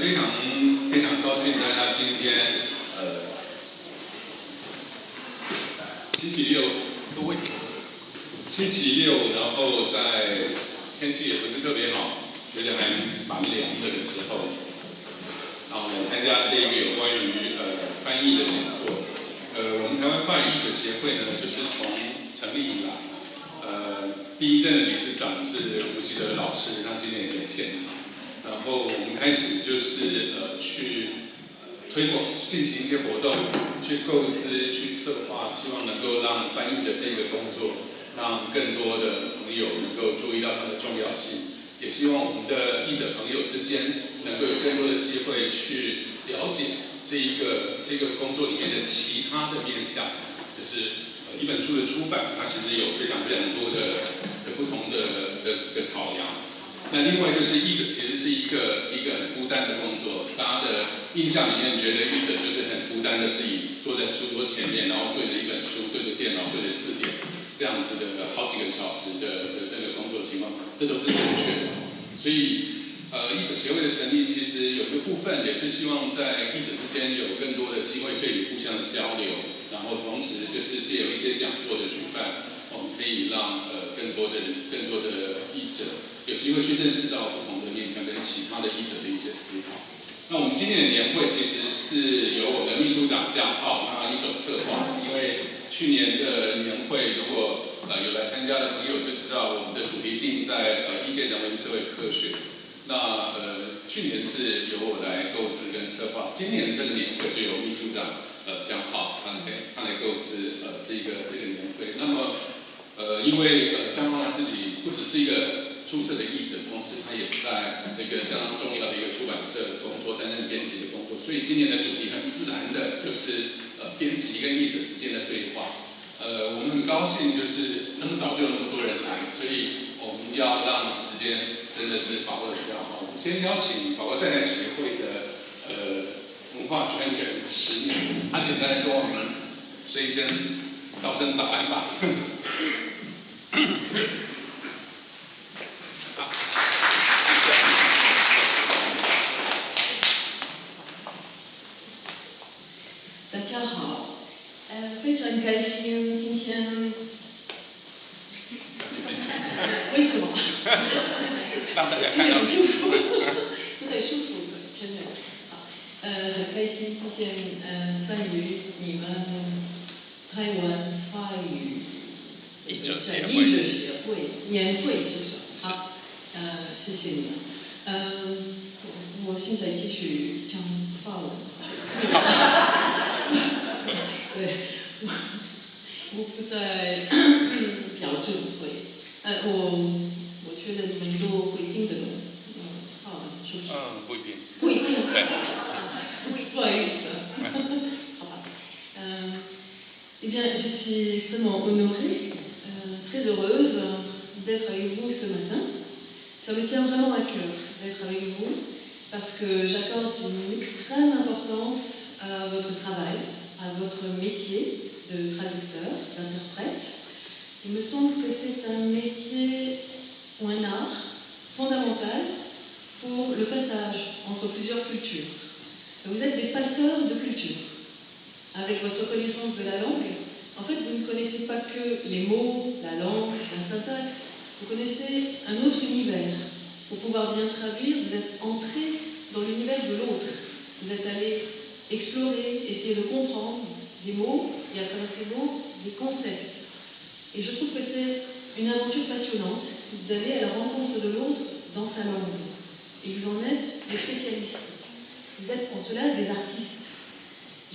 非常高兴大家今天星期六，各位，星期六，然后在天气也不是特别好，觉得还蛮凉的时候，然后来参加这个有关于翻译的讲座。我们台湾法语译者协会呢，就是从成立以来，第一任的理事长是吴锡德老师，他今年也在现场。然后我们开始就是去推广，进行一些活动，去构思、去策划，希望能够让翻译的这个工作，让更多的朋友能够注意到它的重要性。也希望我们的译者朋友之间能够有更多的机会去了解这个工作里面的其他的面向，就是一本书的出版，它其实有非常多的不同的考量。那另外就是译者其实是一个很孤单的工作，大家的印象里面觉得译者就是很孤单的自己坐在书桌前面，然后对着一本书、对着电脑、对着字典这样子的好几个小时的那个工作情况，这都是正确的。所以译者协会的成立其实有一个部分也是希望在译者之间有更多的机会可以互相的交流，然后同时就是借由一些讲座的举办，我们可以让更多的译者有机会去认识到不同的面向跟其他的译者的一些思考。那我们今年的年会其实是由我们的秘书长江浩他一手策划，因为去年的年会如果有来参加的朋友就知道，我们的主题定在译介人文社会科学。那去年是由我来构思跟策划，今年的这个年会就由秘书长江浩他来构思这个年会。那么因为江浩他自己不只是一个出色的译者，同时他也在那个相当重要的一个出版社工作，担任编辑的工作，所以今年的主题很自然的就是编辑跟译者之间的对话。我们很高兴就是那么早就有那么多人来，所以我们要让时间真的是把握得比较好。我们先邀请法国在台协会的文化专员10年，他简单的跟我们说一声道声早安吧。大家好，非常开心今天，为什么？让大家看到你，不太舒服，真的。很开心今天参与你们台湾法语译者协会年会，是不是？好，谢谢你们。我现在继续讲法文。对，我不在标准，所以我觉得你们都会听得懂法文，是不是？不一定。不一定。对。不好意思。好吧。Eh bien, je suis extrêmement honorée, très heureuse d'être avec vous ce matin. Ça me tient vraiment à cœur d'être avec vous parce que j'accorde une extrême importance à votre travail, à votre métier de traducteur, d'interprète. Il me semble que c'est un métier ou un art fondamental pour le passage entre plusieurs cultures. Vous êtes des passeurs de culture. Avec votre connaissance de la langue, en fait, vous ne connaissez pas que les mots, la langue, la syntaxe, vous connaissez un autre univers. Pour pouvoir bien traduire, vous êtes entré dans l'univers de l'autre. Vous êtes allé explorer, essayer de comprendre des mots et à travers ces mots, des concepts. Et je trouve que c'est une aventure passionnante d'aller à la rencontre de l'autre dans sa langue. Et vous en êtes des spécialistes. Vous êtes en cela des artistes.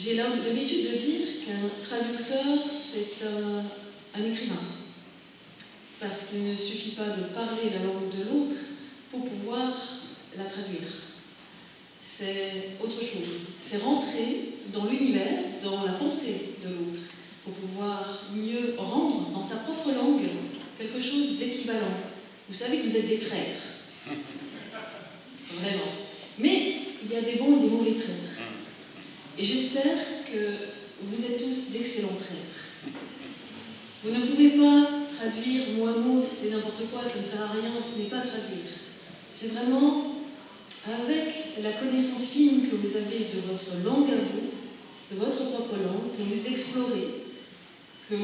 J'ai l'habitude de dire qu'un traducteur, c'est un écrivain. Parce qu'il ne suffit pas de parler la langue de l'autre pour pouvoir la traduire. C'est autre chose. C'est rentrer dans l'univers, dans la pensée de l'autre, pour pouvoir mieux rendre dans sa propre langue quelque chose d'équivalent. Vous savez que vous êtes des traîtres. Vraiment. Mais il y a des bons et des mauvais traîtres. Et j'espère que vous êtes tous d'excellents traîtres. Vous ne pouvez pas traduire mot à mot, c'est n'importe quoi, ça ne sert à rien, ce n'est pas traduire. C'est vraiment avec la connaissance fine que vous avez de votre langue à vous, de votre propre langue, que vous explorez, que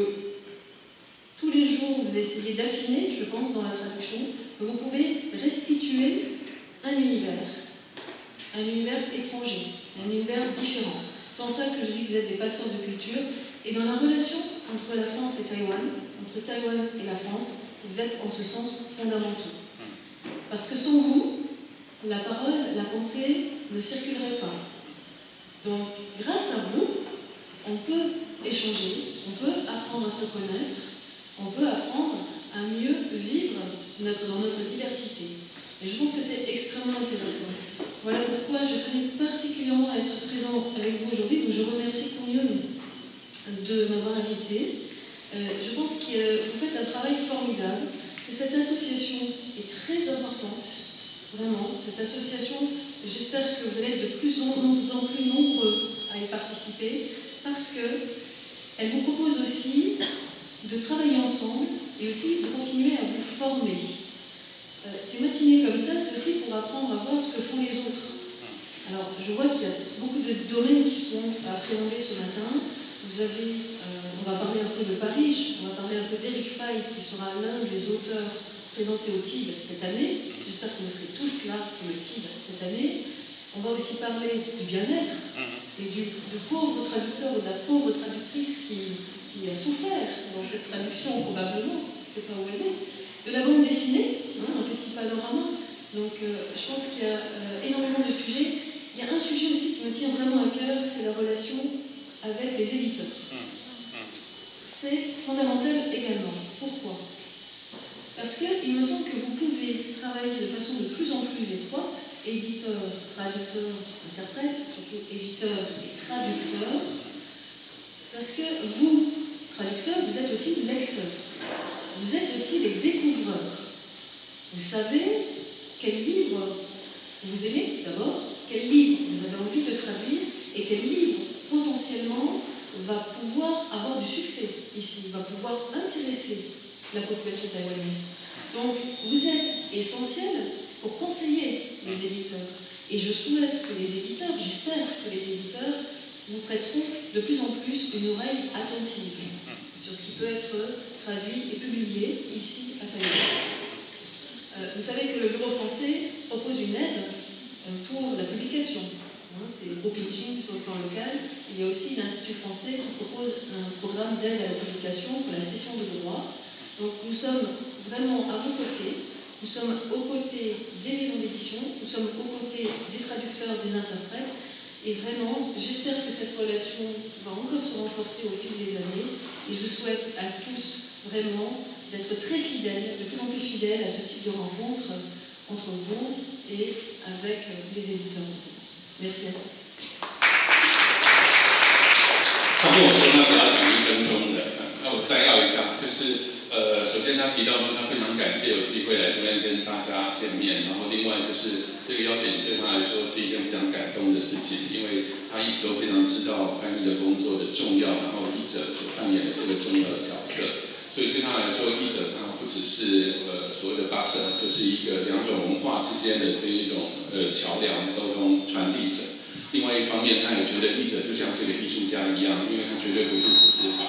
tous les jours vous essayez d'affiner, je pense, dans la traduction, que vous pouvez restituer un univers étranger, un univers différent. C'est en ça que je dis que vous êtes des passeurs de culture. Et dans la relation entre la France et Taïwan, entre Taïwan et la France, vous êtes en ce sens fondamentaux. Parce que sans vous, la parole, la pensée ne circulerait pas. Donc, grâce à vous, on peut échanger, on peut apprendre à se connaître, on peut apprendre à mieux vivre dans notre diversité. Et je pense que c'est extrêmement intéressant. Voilà pourquoi je tenais particulièrement à être présent avec vous aujourd'hui. Donc je remercie Kunyon de m'avoir invité. Je pense que vous faites un travail formidable, que cette association est très importante, vraiment. Cette association, j'espère que vous allez être de plus en plus nombreux à y participer, parce qu'elle vous propose aussi de travailler ensemble et aussi de continuer à vous former. Des matinées comme ça, c'est aussi pour apprendre à voir ce que font les autres. Alors, je vois qu'il y a beaucoup de domaines qui sont appréhendés ce matin. Vous avez, on va parler un peu de Paris, on va parler un peu d'Éric Faye, qui sera l'un des auteurs présentés au TIB cette année. J'espère que vous serez tous là pour le TIB cette année. On va aussi parler du bien-être et du pauvre traducteur ou de la pauvre traductrice qui a souffert dans cette traduction, probablement, je ne sais pas où elle est. De la bande dessinée, un petit panorama. Donc je pense qu'il y a énormément de sujets. Il y a un sujet aussi qui me tient vraiment à cœur, c'est la relation avec les éditeurs. C'est fondamental également. Pourquoi? Parce qu'il me semble que vous pouvez travailler de façon de plus en plus étroite, éditeur, traducteur, interprète, surtout éditeur et traducteur, parce que vous, traducteurs, vous êtes aussi lecteurs. Vous êtes aussi les découvreurs. Vous savez quel livre vous aimez d'abord, quel livre vous avez envie de traduire et quel livre potentiellement va pouvoir avoir du succès ici, va pouvoir intéresser la population taïwanaise. Donc vous êtes essentiel pour conseiller les éditeurs. Et je souhaite que les éditeurs, j'espère que les éditeurs vous prêteront de plus en plus une oreille attentive sur ce qui peut être traduit et publié ici à Taïwan. Vous savez que le Bureau français propose une aide pour la publication. C'est Groupe Inching sur le plan local. Il y a aussi l'Institut français qui propose un programme d'aide à la publication pour la cession de droits. Donc nous sommes vraiment à vos côtés. Nous sommes aux côtés des maisons d'édition. Nous sommes aux côtés des traducteurs, des interprètes. Et vraiment, j'espère que cette relation va encore se renforcer au fil des années. Et je souhaite à tous vraiment d'être très fidèles, de plus en plus fidèles à ce type de rencontre entre vous et avec les éditeurs. Merci à tous. 他跟我说他只要讲1分钟的，那我摘要一下，就是首先他提到说他非常感谢有机会来这边跟大家见面，然后另外就是这个邀请对他来说是一件非常感动的事情，因为他一直都非常知道翻译的工作的重要，然后译者所扮演的这个重要的角色，所以对他来说，译者他不只是所谓的 buffer， 就是一个两种文化之间的这一种桥梁沟通传递者。另外一方面，他也觉得译者就像是个艺术家一样，因为他绝对不是只是把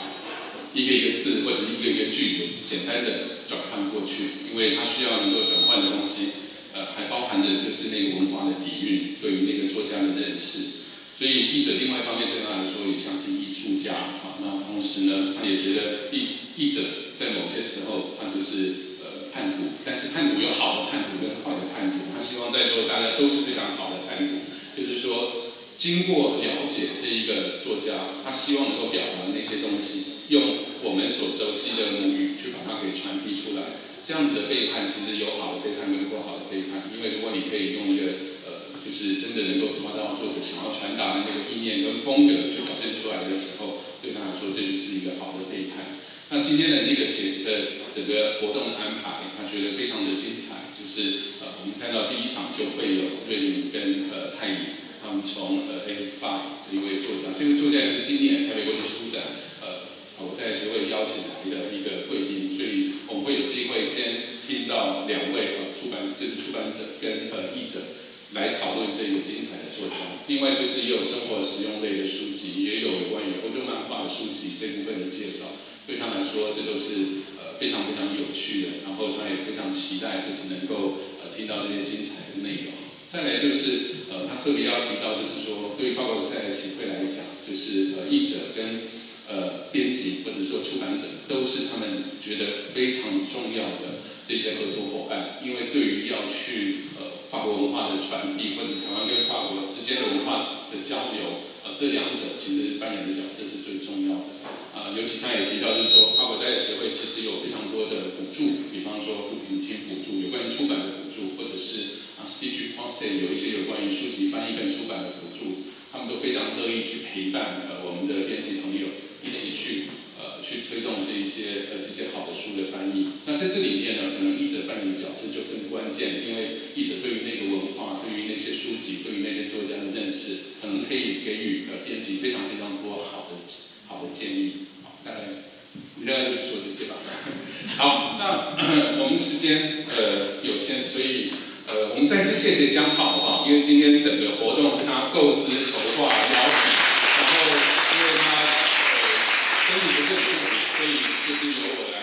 一个一个字或者一个一个句子简单的转换过去，因为他需要能够转换的东西，还包含着就是那个文化的底蕴，对于那个作家的认识。所以译者另外一方面对他来说也像是艺术家啊，那同时呢，他也觉得译者在某些时候他就是叛徒，但是叛徒有好的叛徒跟坏的叛徒，他希望在座大家都是非常好的叛徒，就是说。经过了解这一个作家，他希望能够表达那些东西，用我们所熟悉的母语去把它给传递出来。这样子的背叛，其实有好的背叛跟不好的背叛。因为如果你可以用一个就是真的能够抓到作者想要传达的那个意念跟风格去表现出来的时候，对他来说这就是一个好的背叛。那今天的那个整个活动的安排，他觉得非常的精彩。就是我们看到第一场就会有瑞麟跟泰乙。他们从Eric Faye 这一位作家，这位作家也是今年台北国际书展我在协会邀请来的一个贵宾，所以我们会有机会先听到2位出版者跟译者来讨另外就是也有生活实用类的书籍，也有关于欧洲漫画的书籍这部分的介绍。对他来说，这都是非常非常有趣的，然后他也非常期待就是能够听到这些精彩的内容。再来就是他特别要提到，就是说对于法国赛莱协会来讲，就是译者跟编辑或者说出版者都是他们觉得非常重要的这些合作伙伴，因为对于要去法国文化的传递，或者台湾跟法国之间的文化的交流，这两者其实扮演的角色是最重要的。尤其他也提到，就是说法国代理协会其实有非常多的补助，比方说扶贫金补助，有关于出版的补助，或者是Institut Français 有一些有关于书籍翻译跟出版的补助，他们都非常乐意去陪伴我们的编辑朋友一起去推动这些好的书的翻译。那在这里面呢，可能译者扮演的角色就更关键，因为译者对于那个文化、对于那些书籍、对于那些作家的认识，可能可以给予编辑非常非常多好的建议。大概大概就是说这些吧。好，那我们时间有限，所以我们再次谢谢江浩啊，因为今天整个活动是他构思、筹划、邀请，然后因为他身体不是很舒服，所以就是由我来。